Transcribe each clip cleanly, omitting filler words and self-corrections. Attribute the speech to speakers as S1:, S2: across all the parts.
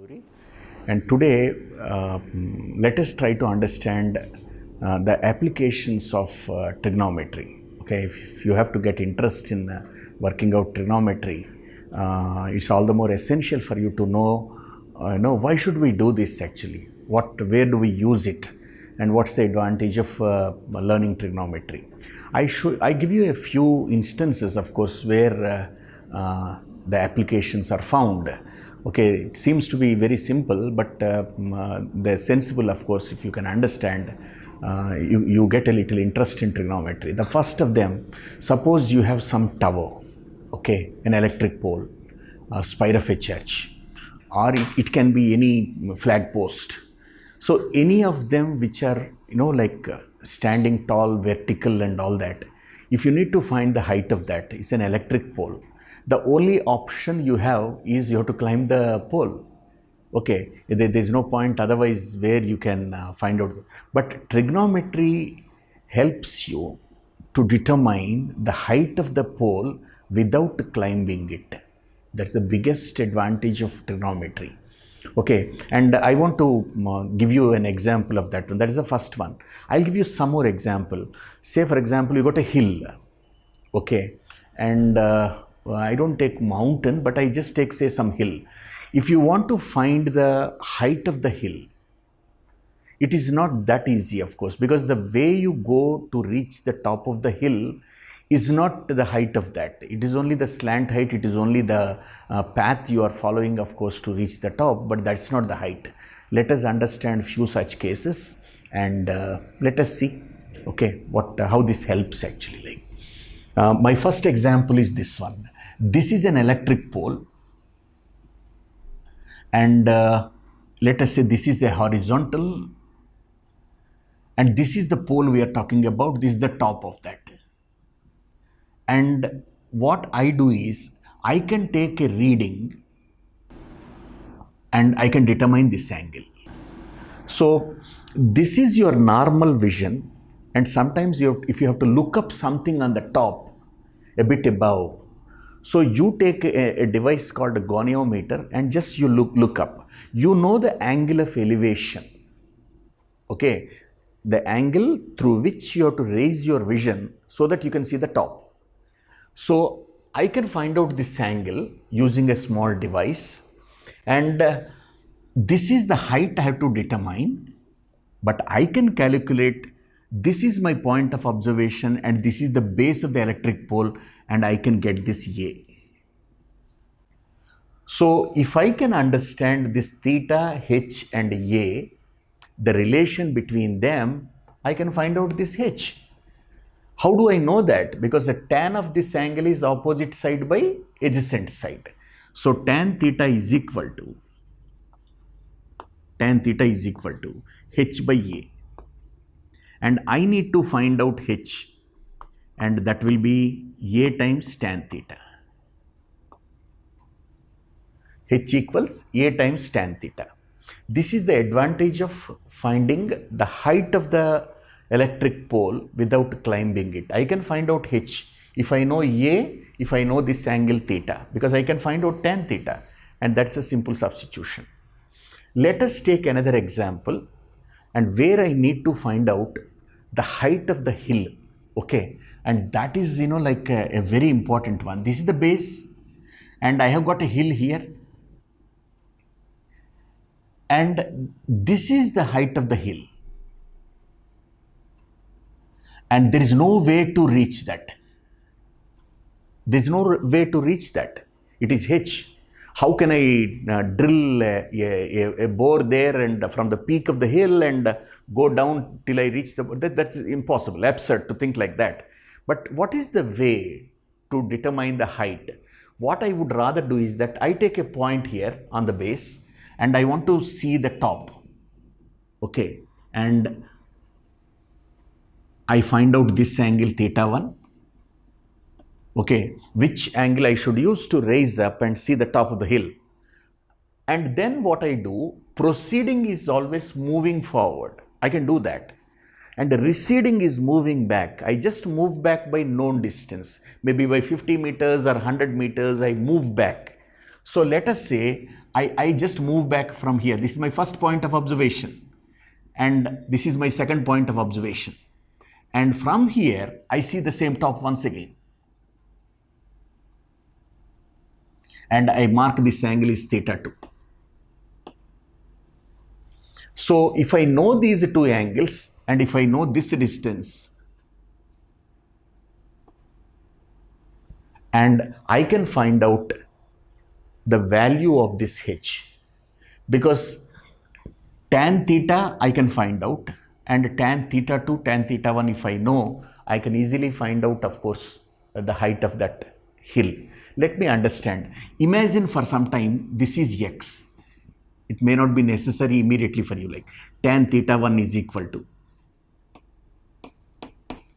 S1: Madhuri. And today, let us try to understand the applications of trigonometry. Okay, if you have to get interest in working out trigonometry, it's all the more essential for you to know why should we do this actually? Where do we use it? And what's the advantage of learning trigonometry? I give you a few instances, of course, where the applications are found. Okay, it seems to be very simple, but they're sensible, of course, if you can understand. You get a little interest in trigonometry. The first of them, suppose you have some tower, okay, an electric pole, a spire of a church, or it can be any flag post. So any of them which are, like standing tall, vertical and all that, if you need to find the height of that, it's an electric pole. The only option you have is you have to climb the pole. Okay, there's no point otherwise where you can find out. But trigonometry helps you to determine the height of the pole without climbing it. That's the biggest advantage of trigonometry. Okay, and I want to give you an example of that one. That is the first one. I'll give you some more example. Say, for example, you got a hill. Okay, and I don't take mountain, but I just take, say, some hill. If you want to find the height of the hill, it is not that easy, of course, because the way you go to reach the top of the hill is not the height of that. It is only the slant height. It is only the path you are following, of course, to reach the top, but that's not the height. Let us understand few such cases and let us see, okay, how this helps actually. My first example is this one. This is an electric pole, and let us say this is a horizontal, and this is the pole we are talking about. This is the top of that. And what I do is I can take a reading and I can determine this angle. So this is your normal vision, and sometimes if you have to look up something on the top, a bit above, so you take a device called a goniometer and just you look up. You know the angle of elevation, okay, the angle through which you have to raise your vision so that you can see the top. So I can find out this angle using a small device, and this is the height I have to determine, but I can calculate this is my point of observation and this is the base of the electric pole, and I can get this A. So if I can understand this theta, H and A, the relation between them, I can find out this H. How do I know that? Because the tan of this angle is opposite side by adjacent side. So tan theta is equal to H by A. And I need to find out H, and that will be A times tan theta. H equals A times tan theta. This is the advantage of finding the height of the electric pole without climbing it. I can find out H if I know A, if I know this angle theta, because I can find out tan theta, and that's a simple substitution. Let us take another example, and where I need to find out the height of the hill, okay, and that is like a very important one. This is the base, and I have got a hill here, and this is the height of the hill, and there is no way to reach that. There is no way to reach that. It is H. How can I drill a bore there and from the peak of the hill and go down till I reach that's impossible, absurd to think like that. But what is the way to determine the height? What I would rather do is that I take a point here on the base and I want to see the top, okay, and I find out this angle theta 1, okay, which angle I should use to raise up and see the top of the hill. And then what I do, proceeding is always moving forward. I can do that. And the receding is moving back. I just move back by known distance. Maybe by 50 meters or 100 meters, I move back. So let us say I just move back from here. This is my first point of observation and this is my second point of observation. And from here, I see the same top once again. And I mark this angle is theta 2. So if I know these two angles and if I know this distance, and I can find out the value of this h, because tan theta I can find out, and tan theta 2, tan theta 1 if I know, I can easily find out, of course, the height of that hill. Let me understand. Imagine for some time this is x. It may not be necessary immediately for you, like tan theta 1 is equal to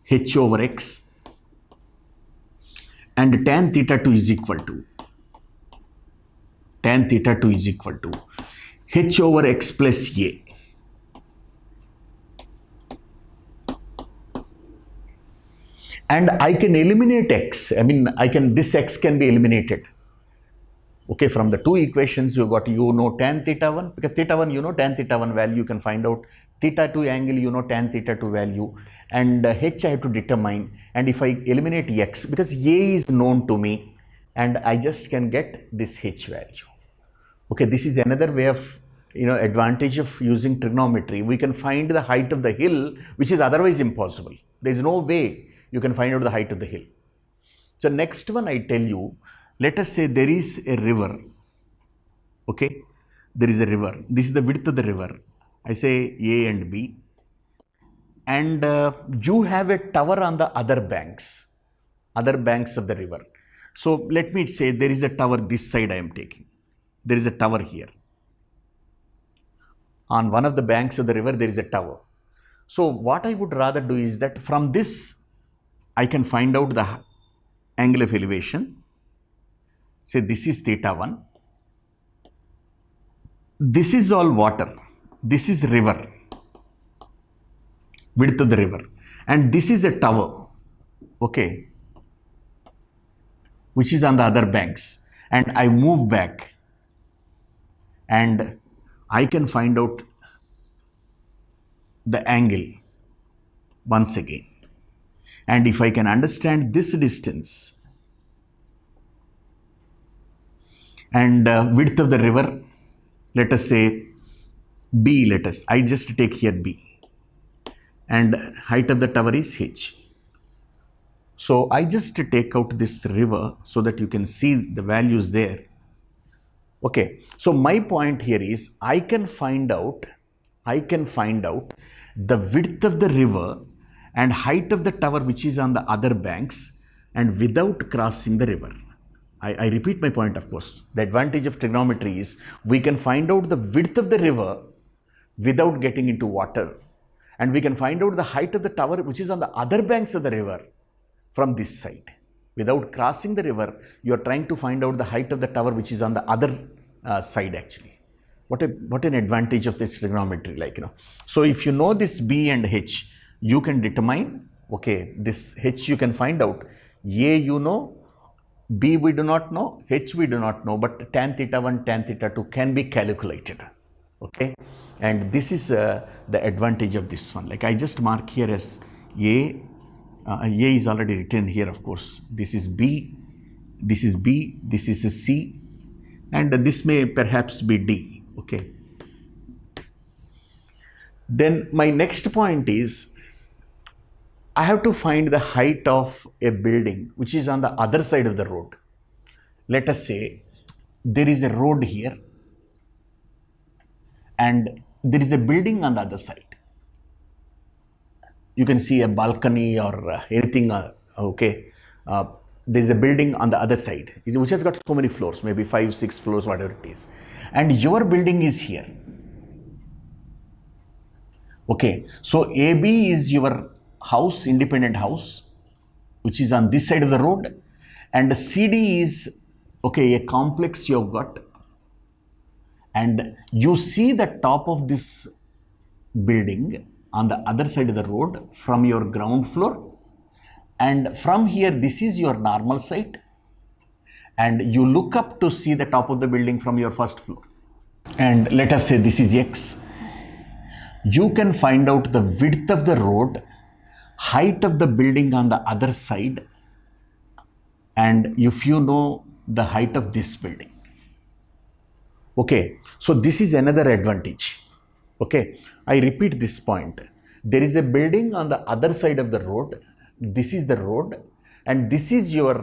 S1: h over x, and tan theta 2 is equal to h over x plus a. And I can eliminate x. I mean, this x can be eliminated. Okay, from the two equations you got, tan theta 1, because theta 1 tan theta 1 value you can find out, theta 2 angle tan theta 2 value, and h I have to determine. And if I eliminate x, because a is known to me, and I just can get this h value. Okay, this is another way of advantage of using trigonometry. We can find the height of the hill, which is otherwise impossible. There is no way you can find out the height of the hill. So next one I tell you, let us say there is a river. Okay, there is a river. This is the width of the river. I say A and B, and you have a tower on the other banks of the river. So let me say there is a tower this side I am taking. There is a tower here. On one of the banks of the river there is a tower. So what I would rather do is that from this I can find out the angle of elevation. Say this is theta 1. This is all water. This is river, width of the river. And this is a tower, okay, which is on the other banks. And I move back and I can find out the angle once again. And if I can understand this distance and width of the river, let us say B, I just take here B, and height of the tower is h. So I just take out this river so that you can see the values there. Okay, so my point here is I can find out the width of the river and height of the tower which is on the other banks, and without crossing the river. I repeat my point, of course. The advantage of trigonometry is we can find out the width of the river without getting into water, and we can find out the height of the tower which is on the other banks of the river from this side. Without crossing the river, you are trying to find out the height of the tower which is on the other side actually. What an advantage of this trigonometry, So if you know this B and H, you can determine, okay, this H you can find out. A you know, B we do not know, H we do not know, but tan theta 1, tan theta 2 can be calculated, okay. And this is the advantage of this one. I just mark here as A. A is already written here, of course. This is B, this is B, this is a C, and this may perhaps be D, okay. Then my next point is I have to find the height of a building which is on the other side of the road. Let us say there is a road here and there is a building on the other side. You can see a balcony or anything, okay. There is a building on the other side which has got so many floors, maybe 5, 6 floors, whatever it is. And your building is here. Okay, so AB is your house, independent house, which is on this side of the road, and CD is, okay, a complex you have got, and you see the top of this building on the other side of the road from your ground floor, and from here this is your normal site, and you look up to see the top of the building from your first floor, and let us say this is X, you can find out the width of the road, height of the building on the other side, and if you know the height of this building. Okay, so this is another advantage. Okay, I repeat this point. There is a building on the other side of the road. This is the road, and this is your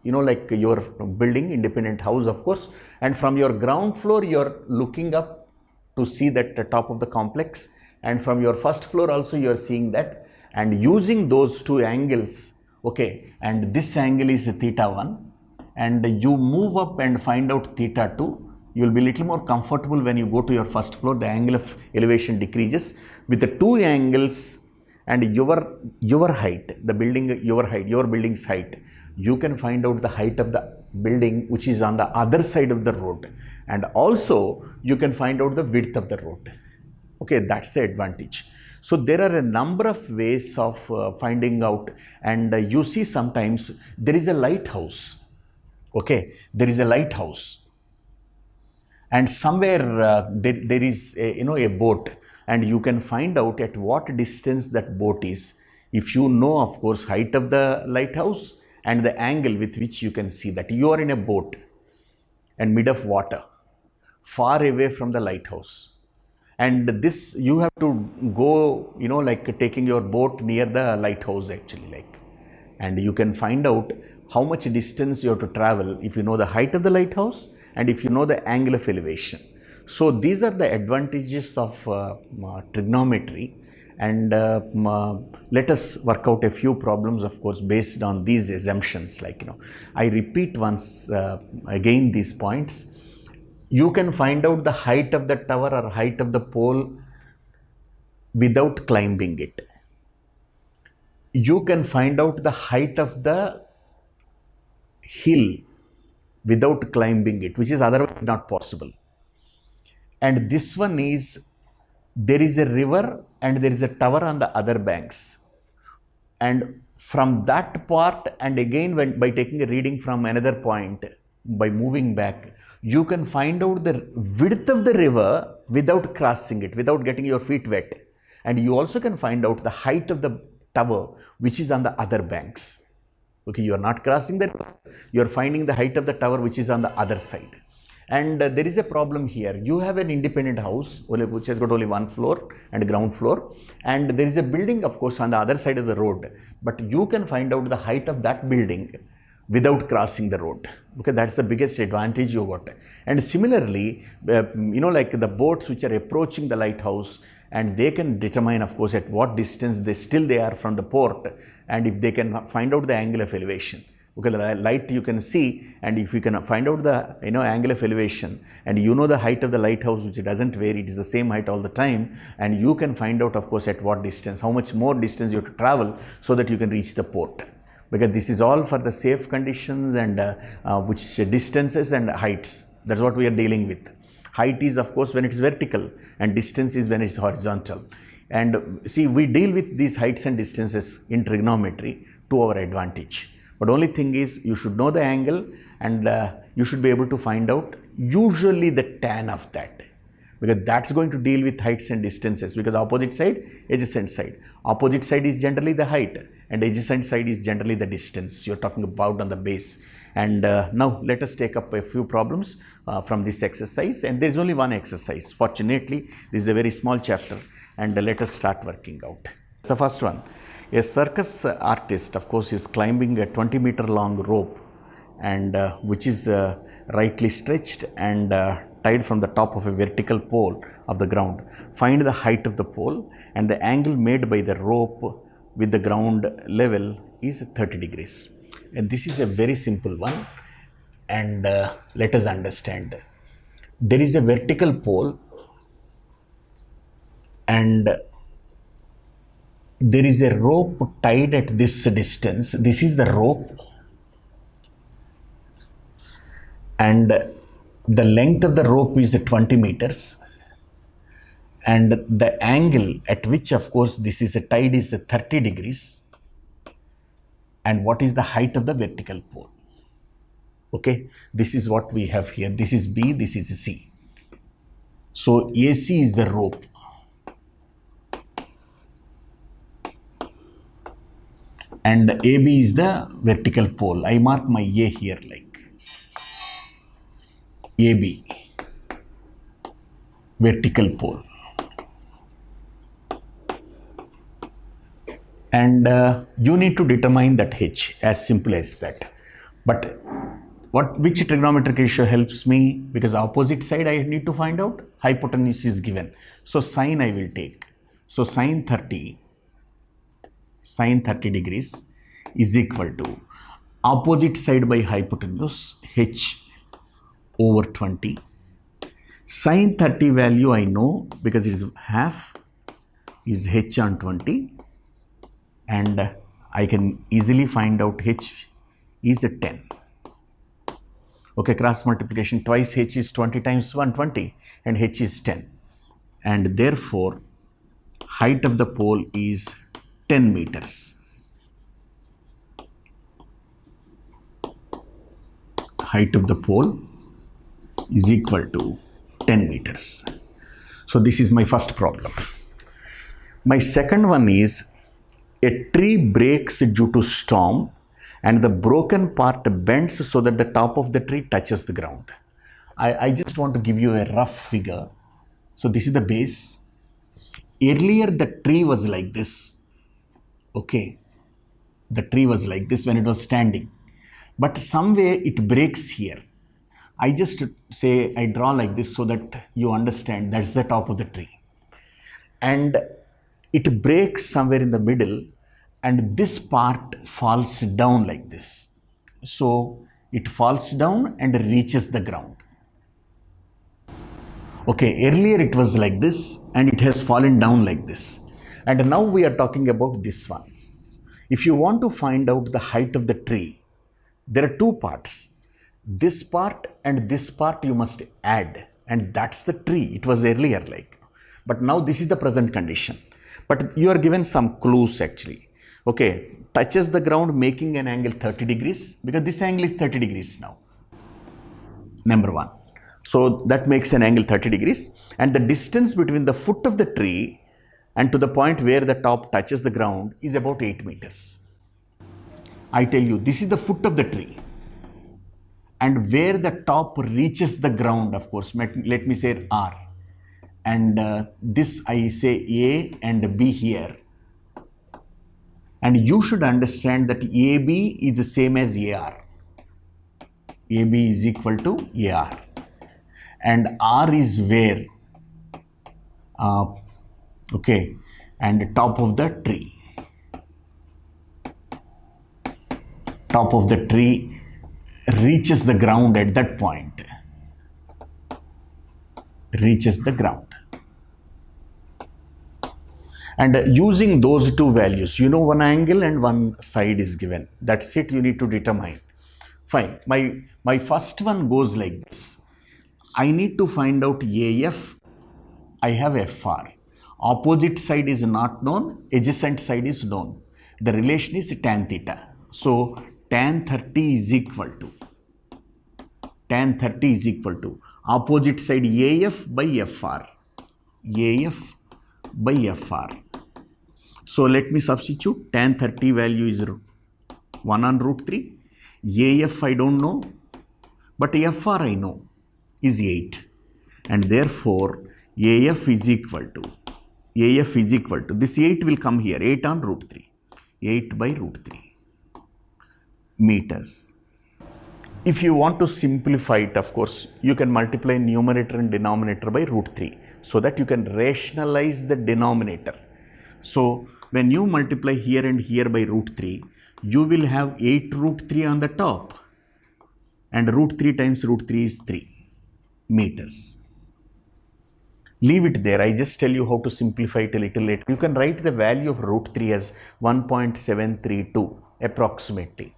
S1: like your building, independent house, of course, and from your ground floor you're looking up to see that the top of the complex, and from your first floor also you're seeing that, and using those two angles, okay, and this angle is theta 1, and you move up and find out theta 2, you'll be a little more comfortable when you go to your first floor. The angle of elevation decreases with the two angles, and your height, the building, your height, your building's height, you can find out the height of the building which is on the other side of the road, and also you can find out the width of the road. Okay, that's the advantage. So there are a number of ways of finding out, and you see sometimes there is a lighthouse. Okay, there is a lighthouse, and somewhere there is a boat, and you can find out at what distance that boat is, if you know, of course, height of the lighthouse and the angle with which you can see that. You are in a boat and mid of water, far away from the lighthouse, and this you have to go, like taking your boat near the lighthouse actually, and you can find out how much distance you have to travel if you know the height of the lighthouse and if you know the angle of elevation. So these are the advantages of trigonometry, and let us work out a few problems, of course, based on these assumptions. I repeat once again these points. You can find out the height of the tower or height of the pole without climbing it. You can find out the height of the hill without climbing it, which is otherwise not possible. And this one is, there is a river and there is a tower on the other banks, and from that part, and again by taking a reading from another point, by moving back, you can find out the width of the river without crossing it, without getting your feet wet, and you also can find out the height of the tower which is on the other banks. Okay, you are not crossing the river, you are finding the height of the tower which is on the other side. And there is a problem here. You have an independent house which has got only one floor and ground floor, and there is a building, of course, on the other side of the road, but you can find out the height of that building without crossing the road. Okay, that's the biggest advantage you got. And similarly, like the boats which are approaching the lighthouse, and they can determine, of course, at what distance they are from the port, and if they can find out the angle of elevation. Okay, the light you can see, and if you can find out the angle of elevation, and you know the height of the lighthouse, which doesn't vary, it is the same height all the time, and you can find out, of course, at what distance, how much more distance you have to travel so that you can reach the port. Because this is all for the safe conditions, and which distances and heights, that's what we are dealing with. Height is, of course, when it is vertical, and distance is when it is horizontal. And see, we deal with these heights and distances in trigonometry to our advantage. But only thing is, you should know the angle, and you should be able to find out usually the tan of that, because that's going to deal with heights and distances, because opposite side, adjacent side. Opposite side is generally the height, and adjacent side is generally the distance you're talking about on the base. And now let us take up a few problems from this exercise, and there is only one exercise. Fortunately, this is a very small chapter, and let us start working out. So first one, a circus artist, of course, is climbing a 20-meter long rope, and which is rightly stretched and tied from the top of a vertical pole of the ground. Find the height of the pole, and the angle made by the rope with the ground level is 30 degrees. And this is a very simple one, and let us understand. There is a vertical pole, and there is a rope tied at this distance. This is the rope, and the length of the rope is 20 meters, and the angle at which, of course, this is tied is 30 degrees. And what is the height of the vertical pole? Okay, this is what we have here. This is B, this is C. So AC is the rope. And AB is the vertical pole. I mark my A here like AB, vertical pole. And you need to determine that H, as simple as that. But which trigonometric ratio helps me? Because opposite side I need to find out. Hypotenuse is given. So sine I will take. So sine 30 degrees is equal to opposite side by hypotenuse, H over 20. Sine 30 value I know because it is half is H on 20, and I can easily find out H is a 10. Okay, cross multiplication, twice H is 20 times 120 and H is 10. And therefore, height of the pole is 10 meters. Height of the pole is equal to 10 meters. So this is my first problem. My second one is a tree breaks due to storm and the broken part bends so that the top of the tree touches the ground. I just want to give you a rough figure. So this is the base. Earlier the tree was like this. Okay. The tree was like this when it was standing. But somewhere it breaks here. I just say I draw like this so that you understand that's the top of the tree. And it breaks somewhere in the middle and this part falls down like this. So it falls down and reaches the ground. Okay, earlier it was like this and it has fallen down like this. And now we are talking about this one. If you want to find out the height of the tree, there are two parts. This part and this part you must add, and that's the tree. It was earlier like. But now this is the present condition. But you are given some clues actually. Okay, touches the ground making an angle 30 degrees because this angle is 30 degrees now. Number one. So that makes an angle 30 degrees, and the distance between the foot of the tree and to the point where the top touches the ground is about 8 meters. I tell you, this is the foot of the tree, and where the top reaches the ground, of course, let me say R, and this I say A and B here, and you should understand that AB is the same as AR. AB is equal to AR, and R is where, okay, and top of the tree. Top of the tree reaches the ground at that point. Reaches the ground. And using those two values, you know one angle and one side is given. That's it, you need to determine. Fine. My first one goes like this. I need to find out AF. I have FR. Opposite side is not known. Adjacent side is known. The relation is tan theta. So tan 30 is equal to opposite side AF by FR. AF by FR. So let me substitute. Tan 30 value is 1 on root 3. AF I don't know, but FR I know is 8. And therefore AF is equal to, this 8 will come here, 8 on root 3. 8 by root 3 meters. If you want to simplify it, of course, you can multiply numerator and denominator by root 3 so that you can rationalize the denominator. So when you multiply here and here by root 3, you will have 8 root 3 on the top, and root 3 times root 3 is 3 meters. Leave it there. I just tell you how to simplify it a little later. You can write the value of root 3 as 1.732 approximately.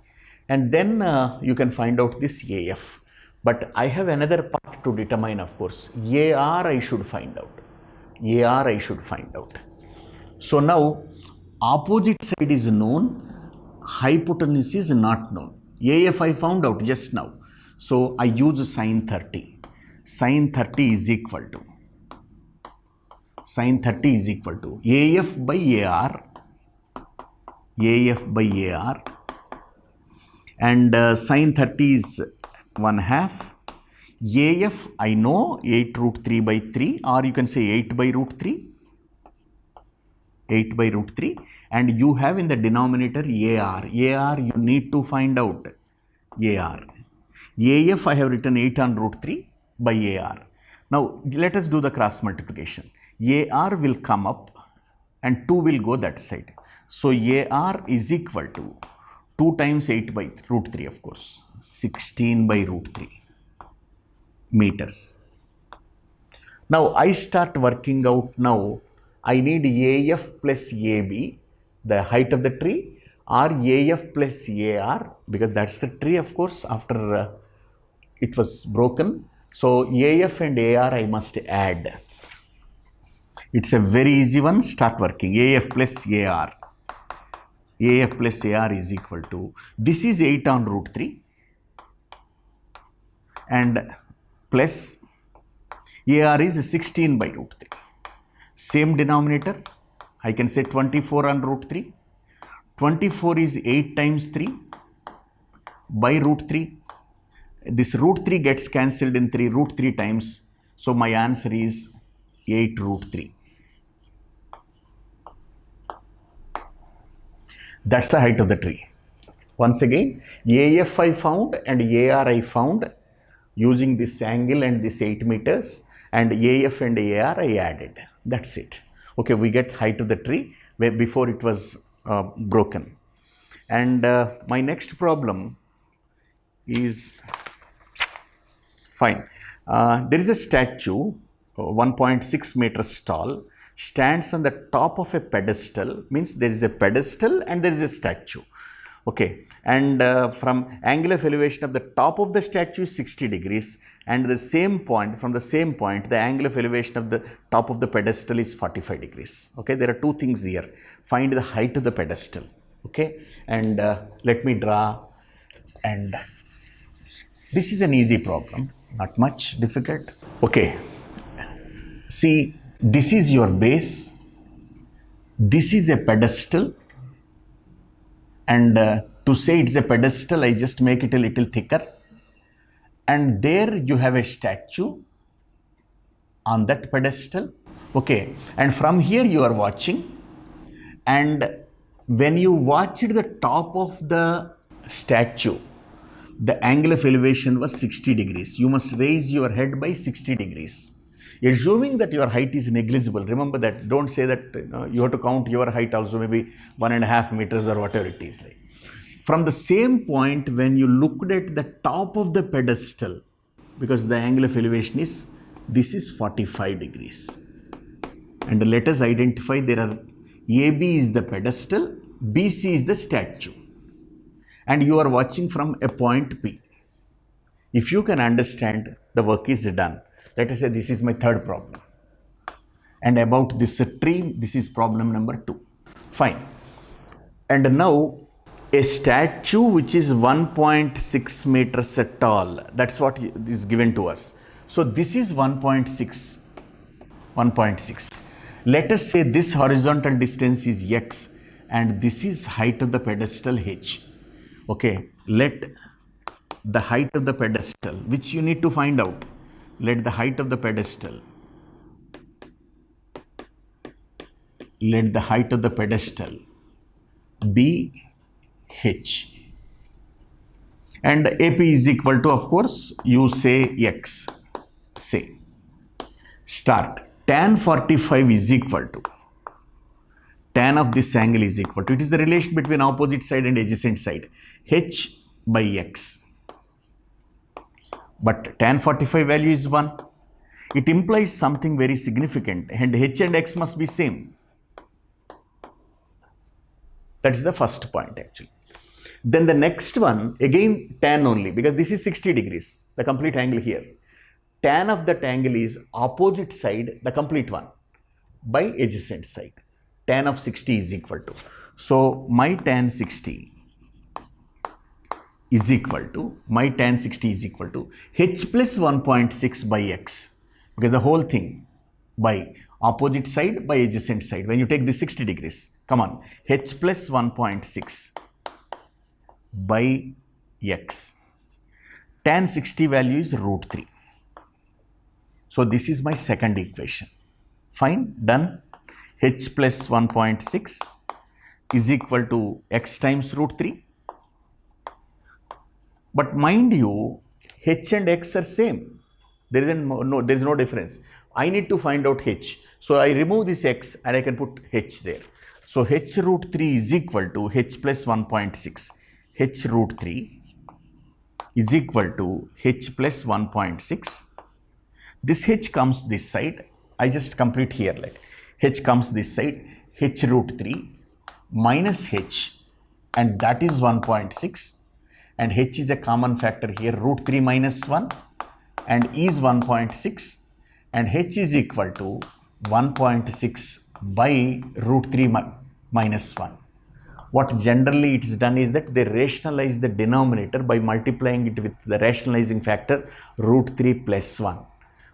S1: And then you can find out this AF. But I have another part to determine, of course. AR I should find out. So now opposite side is known, hypotenuse is not known. AF I found out just now. So I use sine 30. Sine 30 is equal to AF by AR, and sine 30 is 1/2. AF I know 8 root 3 by 3, or you can say 8 by root 3. And you have in the denominator AR. You need to find out AR. AF I have written 8 on root 3 by AR. Now let us do the cross multiplication. AR will come up and 2 will go that side. So AR is equal to 2 times 8 by root 3, of course, 16 by root 3 meters. Now I start working out now. I need AF plus AB, the height of the tree, or AF plus AR, because that's the tree, of course, after it was broken. So AF and AR I must add. It's a very easy one. Start working. AF plus AR. AF plus AR is equal to, this is 8 on root 3 and plus AR is 16 by root 3. Same denominator, I can say 24 on root 3. 24 is 8 times 3 by root 3. This root 3 gets cancelled in root 3 times. So my answer is 8 root 3. That's the height of the tree. Once again, AF I found and AR I found using this angle and this 8 meters, and AF and AR I added. That's it. Okay, we get height of the tree where before it was broken. And my next problem is, fine. There is a statue, 1.6 meters tall, stands on the top of a pedestal. Means there is a pedestal and there is a statue. Okay, and from angle of elevation of the top of the statue is 60 degrees, and the same point, from the same point, the angle of elevation of the top of the pedestal is 45 degrees. Okay, there are two things here. Find the height of the pedestal. Okay, and let me draw, and this is an easy problem, not much difficult. Okay, see, this is your base, this is a pedestal, and to say it's a pedestal, I just make it a little thicker, and there you have a statue on that pedestal. Okay, and from here you are watching, and when you watch the top of the statue, the angle of elevation was 60 degrees. You must raise your head by 60 degrees. Assuming that your height is negligible, remember that, don't say that you have to count your height also, maybe 1.5 meters or whatever it is. From the same point, when you looked at the top of the pedestal, because the angle of elevation is, this is 45 degrees. And let us identify, there are, AB is the pedestal, BC is the statue, and you are watching from a point P. If you can understand, the work is done. Let us say this is my third problem, and about this tree, this is problem number 2. Fine. And now a statue which is 1.6 meters tall, that's what is given to us. So this is 1.6. Let us say this horizontal distance is x and this is height of the pedestal h. Okay, let the height of the pedestal, which you need to find out, let the height of the pedestal, be h, and AP is equal to, of course, you say x. Say, start. Tan 45 is equal to, tan of this angle is equal to, it is the relation between opposite side and adjacent side, h by x. But tan 45 value is 1. It implies something very significant, and h and x must be same. That is the first point actually. Then the next one, again tan only, because this is 60 degrees, the complete angle here. Tan of that angle is opposite side, the complete one, by adjacent side. Tan of 60 is equal to. So my tan 60 is equal to, my tan 60 is equal to h plus 1.6 by x. Okay, the whole thing by opposite side by adjacent side. When you take the 60 degrees, come on, h plus 1.6 by x. Tan 60 value is root 3. So this is my second equation. Fine, done. H plus 1.6 is equal to x times root 3. But mind you, h and x are same. There is no difference. I need to find out h. So I remove this x and I can put h there. So h root 3 is equal to h plus 1.6. h root 3 is equal to h plus 1.6. This h comes this side. I just complete here, like h comes this side, h root 3 minus h, and that is 1.6, and h is a common factor here, root 3 minus 1 and is 1.6, and h is equal to 1.6 by root 3 minus 1. What generally it is done is that they rationalize the denominator by multiplying it with the rationalizing factor root 3 plus 1.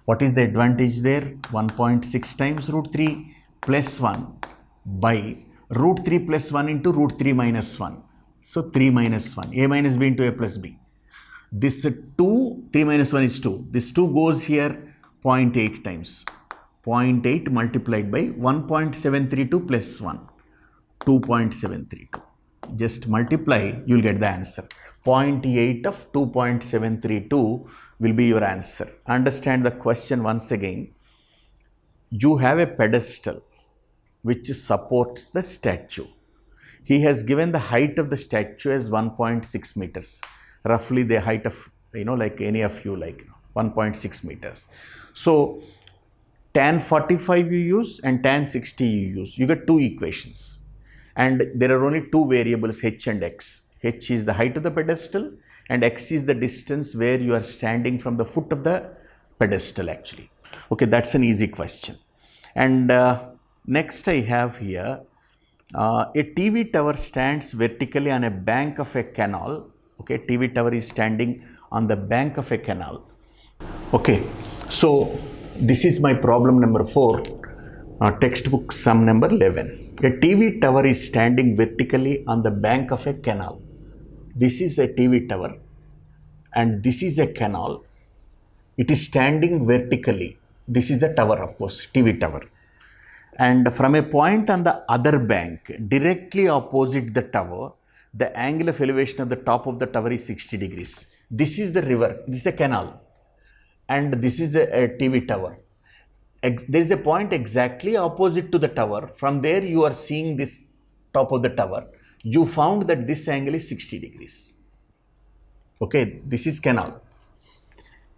S1: What is the advantage there? 1.6 times root 3 plus 1 by root 3 plus 1 into root 3 minus 1. So 3 minus 1, a minus b into a plus b. This 2, 3 minus 1 is 2. This 2 goes here 0.8 times. 0.8 multiplied by 1.732 plus 1, 2.732. Just multiply, you will get the answer. 0.8 of 2.732 will be your answer. Understand the question once again. You have a pedestal which supports the statue. He has given the height of the statue as 1.6 meters. Roughly the height of, like any of you, like 1.6 meters. So tan 45 you use and tan 60 you use. You get two equations. And there are only two variables, h and x. H is the height of the pedestal and x is the distance where you are standing from the foot of the pedestal actually. Okay, that's an easy question. And next I have here, a TV tower stands vertically on a bank of a canal. Okay, TV tower is standing on the bank of a canal. Okay, so this is my problem number 4, textbook sum number 11. A TV tower is standing vertically on the bank of a canal. This is a TV tower and this is a canal. It is standing vertically. This is a tower, of course, TV tower. And from a point on the other bank, directly opposite the tower, the angle of elevation of the top of the tower is 60 degrees. This is the river, this is a canal, and this is a TV tower. There is a point exactly opposite to the tower. From there you are seeing this top of the tower. You found that this angle is 60 degrees. Okay, this is canal.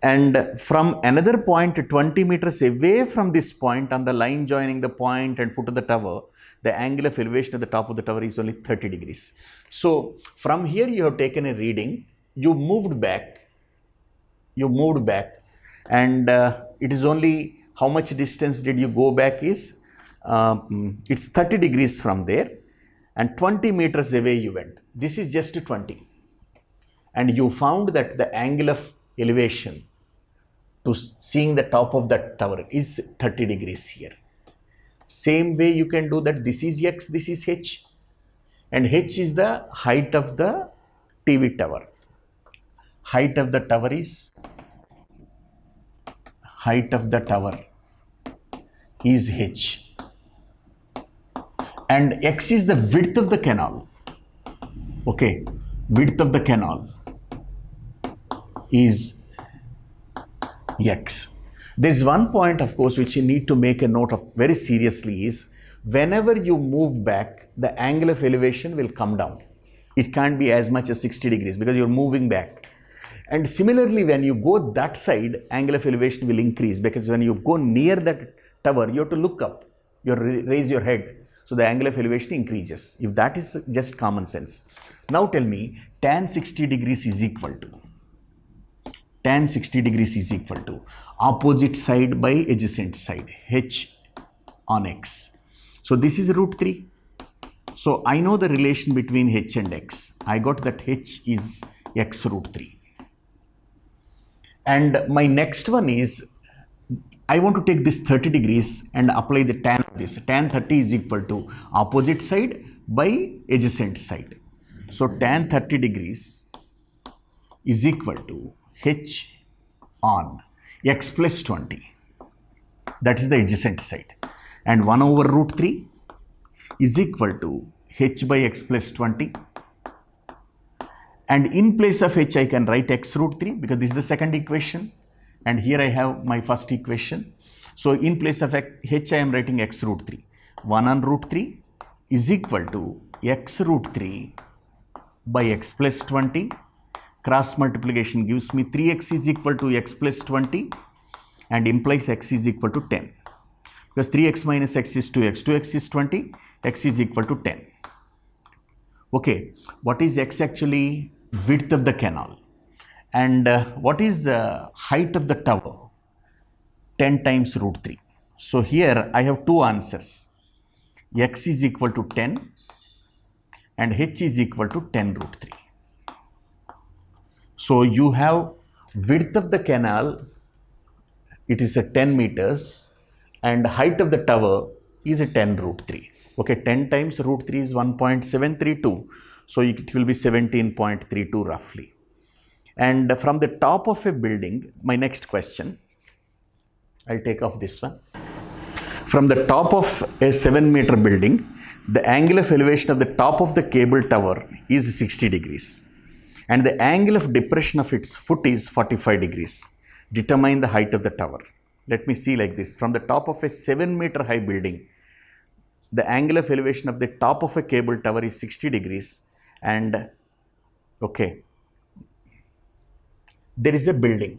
S1: And from another point 20 meters away from this point, on the line joining the point and foot of the tower, the angle of elevation at the top of the tower is only 30 degrees. So from here you have taken a reading, you moved back, and it is only how much distance did you go back is, it's 30 degrees from there, and 20 meters away you went. This is just 20. And you found that the angle of elevation to seeing the top of that tower is 30 degrees here. Same way you can do that. This is x, this is h, and h is the height of the TV tower. Height of the tower is h, and x is the width of the canal. Okay, width of the canal is x. There is one point, of course, which you need to make a note of very seriously is, whenever you move back, the angle of elevation will come down. It can't be as much as 60 degrees because you're moving back. And similarly, when you go that side, angle of elevation will increase, because when you go near that tower, you have to look up, you raise your head. So the angle of elevation increases. If that is just common sense. Now tell me, tan 60 degrees is equal to, opposite side by adjacent side, h on x. So this is root 3. So I know the relation between h and x. I got that h is x root 3. And my next one is, I want to take this 30 degrees and apply the tan of this. Tan 30 is equal to opposite side by adjacent side. So tan 30 degrees is equal to h on x plus 20. That is the adjacent side. And 1 over root 3 is equal to h by x plus 20. And in place of h, I can write x root 3 because this is the second equation. And here I have my first equation. So in place of h, I am writing x root 3. 1 on root 3 is equal to x root 3 by x plus 20. Cross multiplication gives me 3x is equal to x plus 20 and implies x is equal to 10. Because 3x minus x is 2x. 2x is 20. X is equal to 10. Okay, what is x actually? Width of the canal. And what is the height of the tower? 10 times root 3. So here I have two answers. X is equal to 10 and h is equal to 10 root 3. So you have width of the canal, it is a 10 meters, and height of the tower is a 10 root 3. Okay, 10 times root 3 is 1.732. So it will be 17.32 roughly. And from the top of a building, my next question, I'll take off this one. From the top of a 7-meter building, the angle of elevation of the top of the cable tower is 60 degrees. And the angle of depression of its foot is 45 degrees. Determine the height of the tower. Let me see like this. From the top of a 7-meter high building, the angle of elevation of the top of a cable tower is 60 degrees. And okay, there is a building.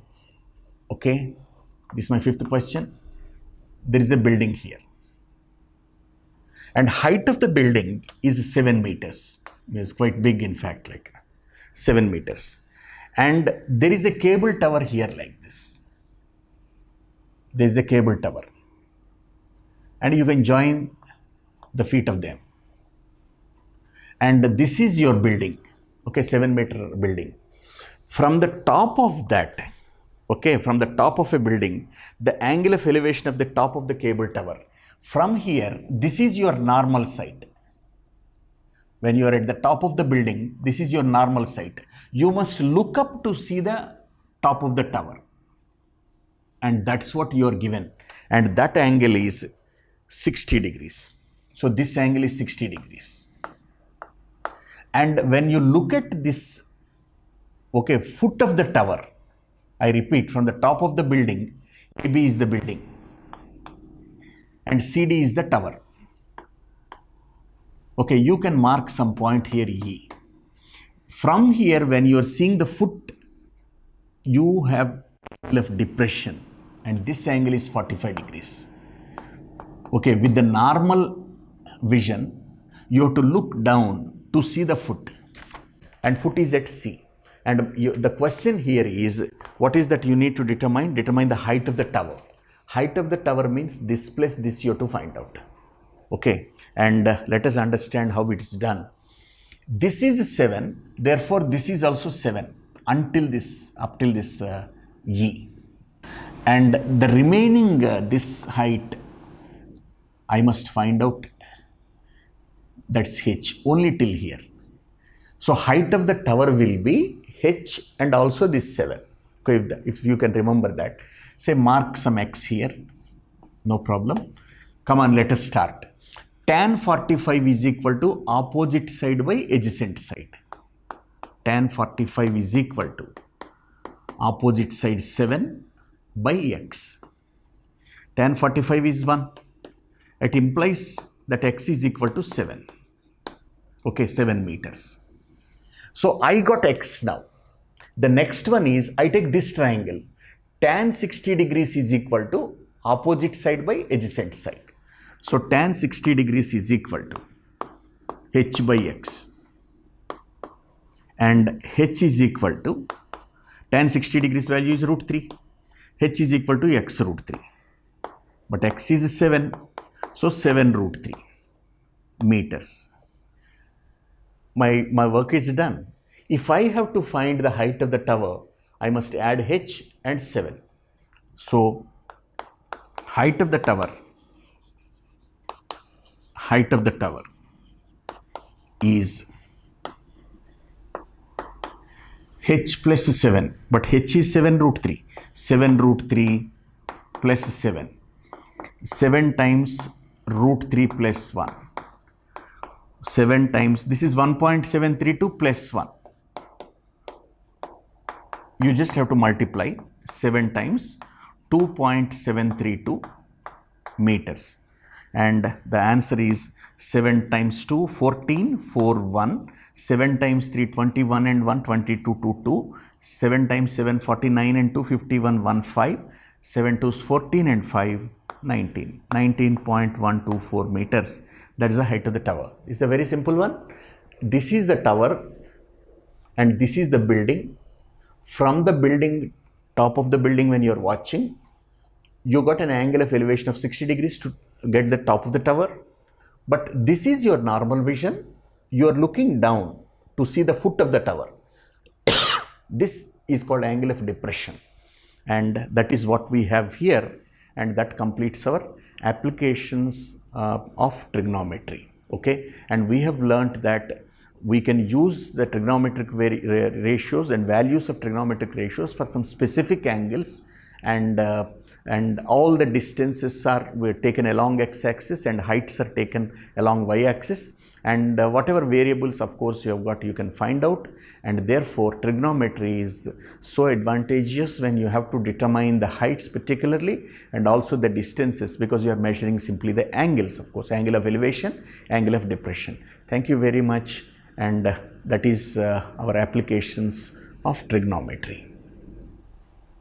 S1: Okay, this is my fifth question. There is a building here. And height of the building is 7 meters. It's quite big, in fact, like 7 meters. And there is a cable tower here like this. There is a cable tower. And you can join the feet of them. And this is your building. Okay, 7-meter building. From the top of that, okay, from the top of a building, the angle of elevation of the top of the cable tower. From here, this is your normal site. When you are at the top of the building, this is your normal site. You must look up to see the top of the tower. And that's what you are given. And that angle is 60 degrees. So this angle is 60 degrees. And when you look at this, okay, foot of the tower, I repeat, from the top of the building, AB is the building and CD is the tower. Okay, you can mark some point here E. From here, when you are seeing the foot, you have angle of depression and this angle is 45 degrees. Okay, with the normal vision, you have to look down to see the foot, and foot is at C. And the question here is, what is that you need to determine? Determine the height of the tower. Height of the tower means this plus this you have to find out. Okay, and let us understand how it is done. This is 7, therefore this is also 7 until this, up till this E. And the remaining this height, I must find out, that's H, only till here. So height of the tower will be H and also this 7. Okay, if you can remember that. Say mark some X here, no problem. Come on, let us start. Tan 45 is equal to opposite side by adjacent side. Tan 45 is equal to opposite side 7 by X. Tan 45 is 1. It implies that X is equal to 7. Okay, 7 meters. So I got X now. The next one is, I take this triangle. Tan 60 degrees is equal to opposite side by adjacent side. So tan 60 degrees is equal to H by X. And H is equal to, tan 60 degrees value is root 3. H is equal to X root 3. But X is 7. So 7 root 3 meters. My work is done. If I have to find the height of the tower, I must add h and 7. So height of the tower is h plus 7, but h is 7 root 3. 7 root 3 plus 7. 7 times root 3 plus 1. 7 times, this is 1.732 plus 1. You just have to multiply 7 times 2.732 meters. And the answer is 7 times 2, 14, 4, 1. 7 times 3, 21 and 1, 22, 2, 2. 7 times 7, 49 and 2, 51, 1, 5. 7 2 is 14 and 5, 19. 19.124 meters. That is the height of the tower. It's a very simple one. This is the tower and this is the building. From the building, top of the building, when you are watching, you got an angle of elevation of 60 degrees to get the top of the tower. But this is your normal vision. You are looking down to see the foot of the tower. This is called angle of depression. And that is what we have here. And that completes our applications of trigonometry. Okay. And we have learnt that we can use the trigonometric ratios and values of trigonometric ratios for some specific angles, and all the distances were taken along x-axis and heights are taken along y-axis, and whatever variables of course you have got, you can find out. And therefore trigonometry is so advantageous when you have to determine the heights particularly and also the distances, because you are measuring simply the angles, of course, angle of elevation, angle of depression. Thank you very much. And that is our applications of trigonometry.